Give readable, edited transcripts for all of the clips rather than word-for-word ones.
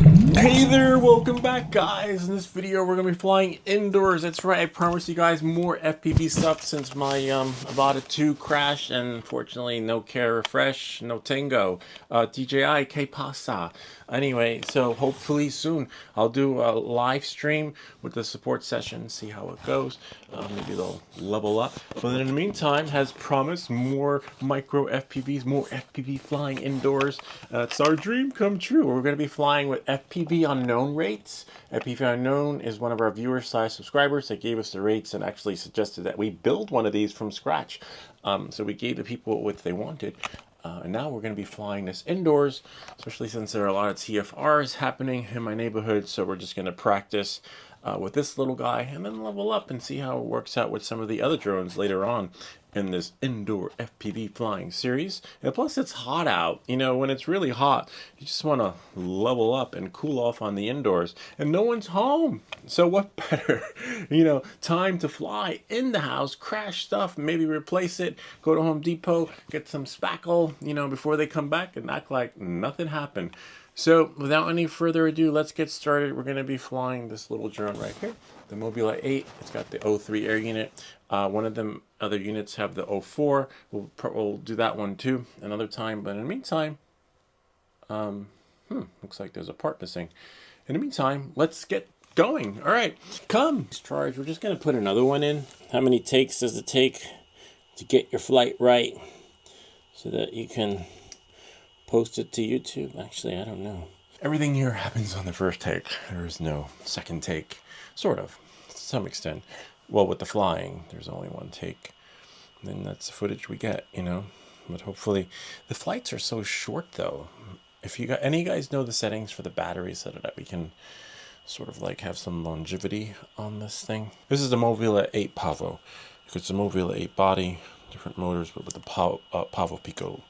Hey there, welcome back guys. In this video we're going to be flying indoors. That's right, I promised you guys more FPV stuff since my Avata 2 crashed and unfortunately no care refresh, no tango. DJI, que pasa? Anyway, so hopefully soon I'll do a live stream with the support session, see how it goes. Maybe they'll level up. But in the meantime, as promised, more micro FPVs, more FPV flying indoors. It's our dream come true. We're going to be flying with FPV Unknown rates. FPV Unknown is one of our viewers / subscribers that gave us the rates and actually suggested that we build one of these from scratch. So we gave the people what they wanted. And now we're going to be flying this indoors, especially since there are a lot of TFRs happening in my neighborhood. So we're just going to practice with this little guy and then level up and see how it works out with some of the other drones later on in this indoor FPV flying series. And plus it's hot out. You know, when it's really hot, you just want to level up and cool off on the indoors. And no one's home. So what better, time to fly in the house, crash stuff, maybe replace it, go to Home Depot, get some spackle, before they come back and act like nothing happened. So without any further ado, let's get started. We're going to be flying this little drone right here, the Mobula 8. It's got the 03 air unit. One of them other units have the 04. We'll do that one too another time. But in the meantime, looks like there's a part missing. In the meantime, let's get going. All right, come. Charge. We're just going to put another one in. How many takes does it take to get your flight right so that you can post it to YouTube? Actually, I don't know. Everything here happens on the first take. There is no second take. Sort of, to some extent. Well, with the flying, there's only one take. And then that's the footage we get, But hopefully, the flights are so short, though. If you got any of you guys know the settings for the batteries so that we can sort of like have some longevity on this thing. This is the Mobula 8 Pavo. It's a Mobula 8 body, different motors, but with the Pavo Pico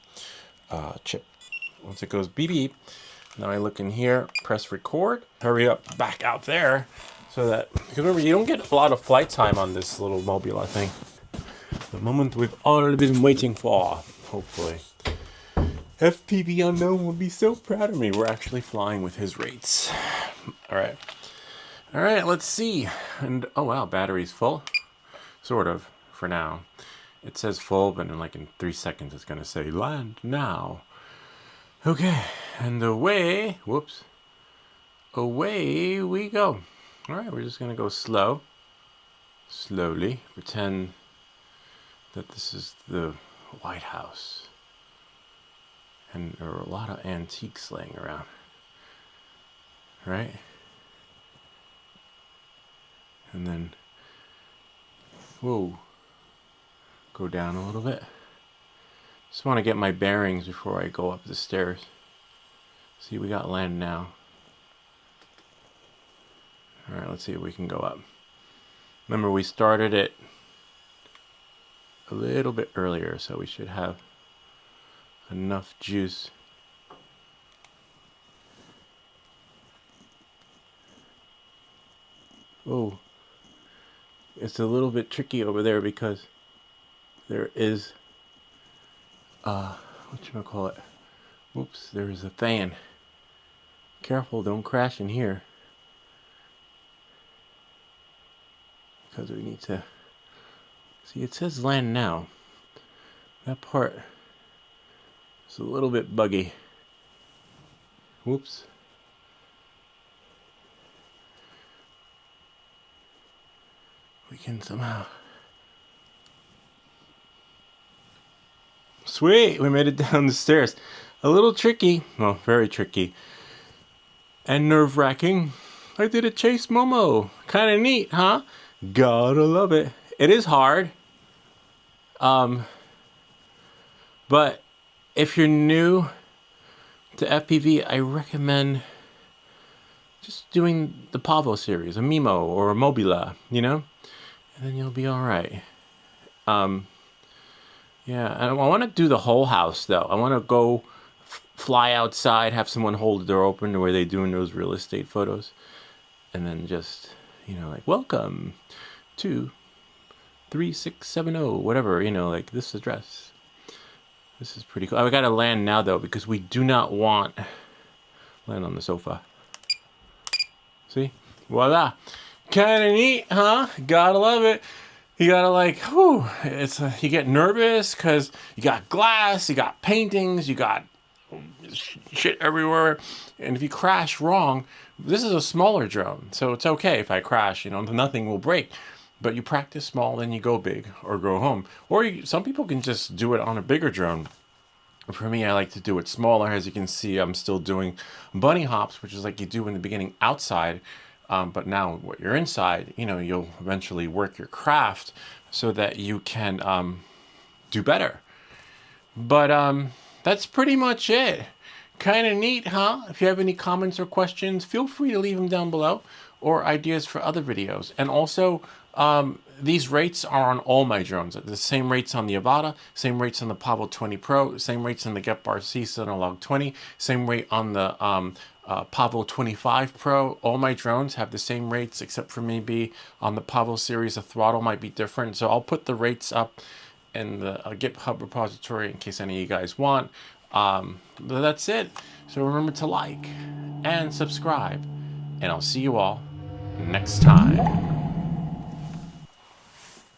chip. Once it goes beep beep, now I look in here, press record, hurry up back out there, so that, because remember, you don't get a lot of flight time on this little Mobula thing. The moment we've all been waiting for, hopefully. FPV Unknown will be so proud of me. We're actually flying with his rates. All right, let's see. And oh wow, battery's full, sort of, for now. It says full, but in 3 seconds it's gonna say land now. Okay, and away we go. All right, we're just gonna go slowly, pretend that this is the White House. And there are a lot of antiques laying around, right? And then, whoa, go down a little bit. Just want to get my bearings before I go up the stairs. See, we got land now. All right, let's see if we can go up. Remember, we started it a little bit earlier, so we should have enough juice. Oh, it's a little bit tricky over there because there is whatchamacallit? Whoops, there is a fan. Careful, don't crash in here. Because we need to see, it says land now. That part is a little bit buggy. Whoops. We can somehow. Sweet, we made it down the stairs. A little tricky, well, very tricky. And nerve-wracking. I did a chase Momo. Kind of neat, huh? Gotta love it. It is hard. But if you're new to FPV, I recommend just doing the Pavo series, a Mimo or a Mobula, and then you'll be all right. Yeah, I want to do the whole house, though. I want to go fly outside, have someone hold the door open the way they do in those real estate photos. And then just, welcome to 3670, whatever, this address. This is pretty cool. I got to land now, though, because we do not want land on the sofa. See? Voila. Kind of neat, huh? Gotta love it. You gotta like, whew, you get nervous because you got glass, you got paintings, you got shit everywhere. And if you crash wrong, this is a smaller drone, so it's okay if I crash, nothing will break. But you practice small, then you go big or go home. Or some people can just do it on a bigger drone. For me, I like to do it smaller. As you can see, I'm still doing bunny hops, which is like you do in the beginning outside. But now what you're inside, you'll eventually work your craft so that you can do better. But that's pretty much it. Kind of neat, huh? If you have any comments or questions, feel free to leave them down below, or ideas for other videos. And also, these rates are on all my drones. The same rates on the Avata, same rates on the Pavo 20 Pro, same rates on the Get Bar C Synologue 20, same rate on the Pavo 25 Pro. All my drones have the same rates, except for maybe on the Pavo series, the throttle might be different. So I'll put the rates up in the GitHub repository in case any of you guys want. But that's it. So remember to like and subscribe, and I'll see you all next time.